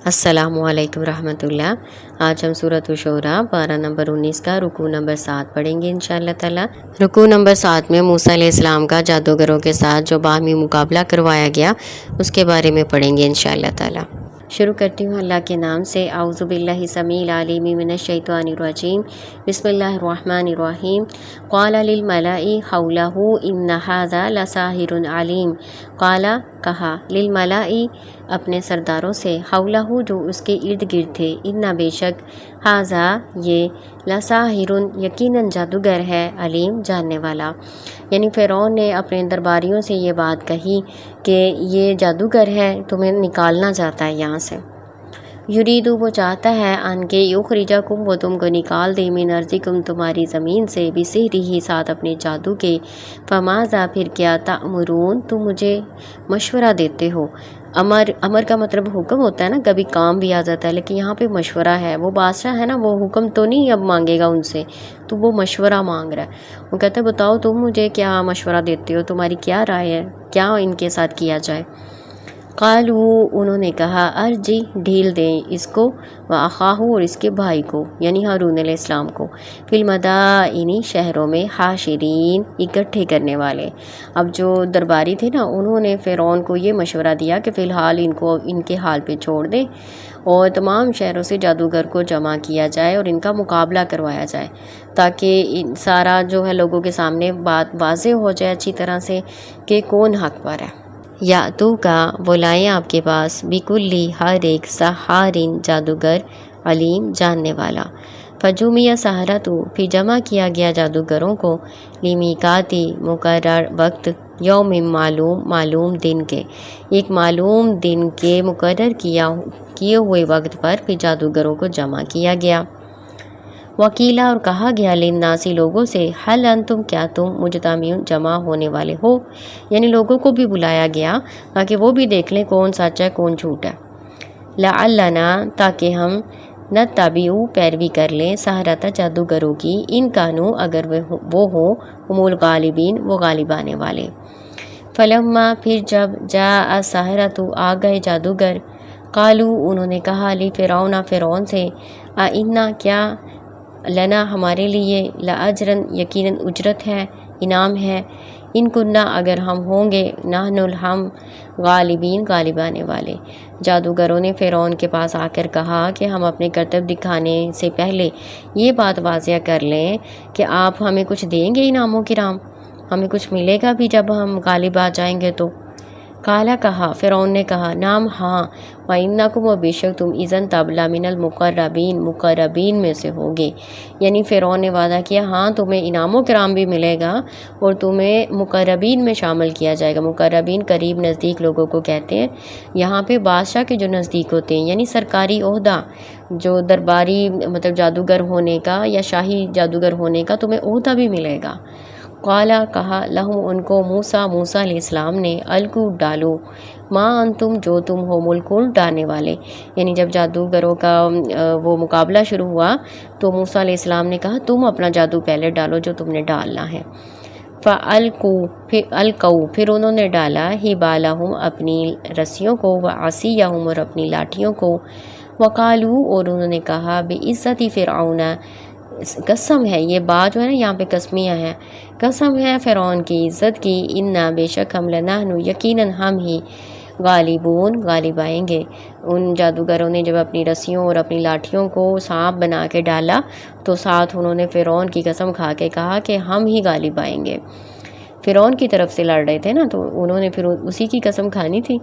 السلام علیکم ورحمۃ اللہ۔ آج ہم سورۃ الشعراء پارہ نمبر 19 کا رکوع نمبر 7 پڑھیں گے انشاءاللہ تعالی۔ رکوع نمبر 7 میں موسیٰ علیہ السلام کا جادوگروں کے ساتھ جو باہمی مقابلہ کروایا گیا اس کے بارے میں پڑھیں گے انشاءاللہ تعالی۔ شروع کرتی ہوں اللہ کے نام سے۔ اعوذ باللہ السمیع العلیم من الشیطان الرجیم، بسم اللہ الرحمن الرحیم۔ قال للملأ حولہ ان ھذا لساحر علیم۔ قال کہا، للملأ اپنے سرداروں سے، حولہ جو اس کے ارد گرد تھے، ان بے شک، ھذا یہ، لساحر یقیناً جادوگر ہے، علیم جاننے والا۔ یعنی فرعون نے اپنے درباریوں سے یہ بات کہی کہ یہ جادوگر ہے، تمہیں نکالنا چاہتا ہے یہاں سے۔ یریدو وہ چاہتا ہے، ان کے یخرجکم وہ تم کو نکال دے، من ارضکم تمہاری زمین سے، بسحرہ ساتھ اپنے جادو کے، فماذا پھر کیا، تأمرون تم مجھے مشورہ دیتے ہو۔ امر کا مطلب حکم ہوتا ہے نا، کبھی کام بھی آ جاتا ہے، لیکن یہاں پہ مشورہ ہے۔ وہ بادشاہ ہے نا، وہ حکم تو نہیں اب مانگے گا ان سے، تو وہ مشورہ مانگ رہا ہے۔ وہ کہتا ہے بتاؤ تم مجھے کیا مشورہ دیتے ہو، تمہاری کیا رائے ہے، کیا ان کے ساتھ کیا جائے۔ قالو انہوں نے کہا، ارجی ڈھیل دیں اس کو، واخاہ اور اس کے بھائی کو یعنی ہارون علیہ السلام کو، فی المدائن شہروں میں، حاشرین اکٹھے کرنے والے۔ اب جو درباری تھے نا، انہوں نے فرعون کو یہ مشورہ دیا کہ فی الحال ان کو ان کے حال پہ چھوڑ دیں اور تمام شہروں سے جادوگر کو جمع کیا جائے اور ان کا مقابلہ کروایا جائے، تاکہ سارا جو ہے لوگوں کے سامنے بات واضح ہو جائے اچھی طرح سے کہ کون حق پر ہے۔ یا تو کا وہ لائیں آپ کے پاس، بکلی ہر ایک، سحارین جادوگر، علیم جاننے والا۔ فجمع سحرۃ پھر جمع کیا گیا جادوگروں کو، لمیقاتی مقرر وقت، یوم معلوم دن کے، ایک معلوم دن کے مقرر کیے ہوئے وقت پر پھر جادوگروں کو جمع کیا گیا۔ وکیلا اور کہا گیا، للناسی لوگوں سے، حل انتم کیا تم مجتمعون جمع ہونے والے ہو، یعنی لوگوں کو بھی بلایا گیا تاکہ وہ بھی دیکھ لیں کون سچ ہے کون جھوٹ ہے۔ لعلنا تاکہ ہم، نتبع پیروی کر لیں، سحرۃ جادوگروں کی، ان کانوا اگر وہ ہوں، ہم الغالبین وہ غالب آنے والے۔ فلما پھر جب، جاء السحرۃ آ گئے جادوگر، قالو انہوں نے کہا، لفرعون فرعون سے، اِنَّ کیا، لنا ہمارے لیے، لاجرن یقیناً اجرت ہے، انعام ہے، ان کننا اگر ہم ہوں گے، نحن ہم، غالبین غالب آنے والے۔ جادوگروں نے فرعون کے پاس آ کر کہا کہ ہم اپنے کرتب دکھانے سے پہلے یہ بات واضح کر لیں کہ آپ ہمیں کچھ دیں گے انعام و کرام، ہمیں کچھ ملے گا بھی جب ہم غالب آ جائیں گے تو۔ کالا کہا، فرعون نے کہا، نام ہاں، وَإِنَّكُمْ و بے شک تم، اذن تب، لَمِنَ الْمُقَرَّبِينَ مقربین میں سے ہوگے۔ یعنی فرعون نے وعدہ کیا، ہاں تمہیں انعام و کرام بھی ملے گا اور تمہیں مقربین میں شامل کیا جائے گا۔ مقربین قریب نزدیک لوگوں کو کہتے ہیں، یہاں پہ بادشاہ کے جو نزدیک ہوتے ہیں، یعنی سرکاری عہدہ، جو درباری مطلب جادوگر ہونے کا یا شاہی جادوگر ہونے کا تمہیں عہدہ بھی ملے گا۔ قالا کہا، لہم ان کو، موسیٰ علیہ السلام نے، القوا ڈالو، ما انتم جو تم ہو، ملقون ڈالنے والے۔ یعنی جب جادوگروں کا وہ مقابلہ شروع ہوا تو موسیٰ علیہ السلام نے کہا تم اپنا جادو پہلے ڈالو جو تم نے ڈالنا ہے۔ القوا پھر انہوں نے ڈالا، حبالہم اپنی رسیوں کو، وعصیہم اور اپنی لاٹھیوں کو، وقالو اور انہوں نے کہا، بعزت فرعون قسم ہے، یہ بات جو ہے نا یہاں پہ قسمیہ ہے، قسم ہے فرعون کی عزت کی، انا بے شک ہم، لنحن یقیناً ہم ہی، غالبون غالب آئیں گے۔ ان جادوگروں نے جب اپنی رسیوں اور اپنی لاٹھیوں کو سانپ بنا کے ڈالا تو ساتھ انہوں نے فرعون کی قسم کھا کے کہا کہ ہم ہی غالب آئیں گے۔ فرعون کی طرف سے لڑ رہے تھے نا، تو انہوں نے پھر اسی کی قسم کھانی تھی۔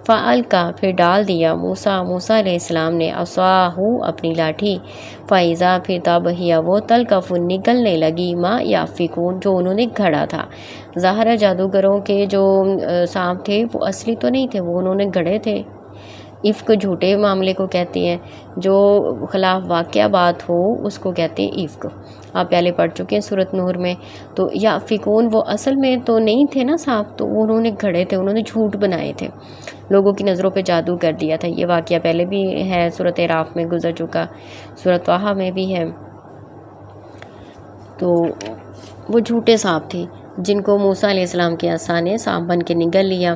فَأَلْقَى پھر ڈال دیا، موسیٰ علیہ السلام نے، عصاہ اپنی لاٹھی، فَإِذَا پھر تب ہی وہ، تلقف نکلنے لگی، ما یافکون جو انہوں نے گھڑا تھا۔ ظاہر جادوگروں کے جو سانپ تھے وہ اصلی تو نہیں تھے، وہ انہوں نے گھڑے تھے۔ افک جھوٹے معاملے کو کہتے ہیں، جو خلاف واقعہ بات ہو اس کو کہتے ہیں افک۔ آپ پہلے پڑھ چکے ہیں سورۃ نور میں۔ تو یا فکون وہ اصل میں تو نہیں تھے نا سانپ، تو انہوں نے گھڑے تھے، انہوں نے جھوٹ بنائے تھے، لوگوں کی نظروں پہ جادو کر دیا تھا۔ یہ واقعہ پہلے بھی ہے، سورۃ اعراف میں گزر چکا، سورۃ طٰہٰ میں بھی ہے۔ تو وہ جھوٹے سانپ تھے جن کو موسیٰ علیہ السلام کے عصا نے سانپ بن کے نگل لیا۔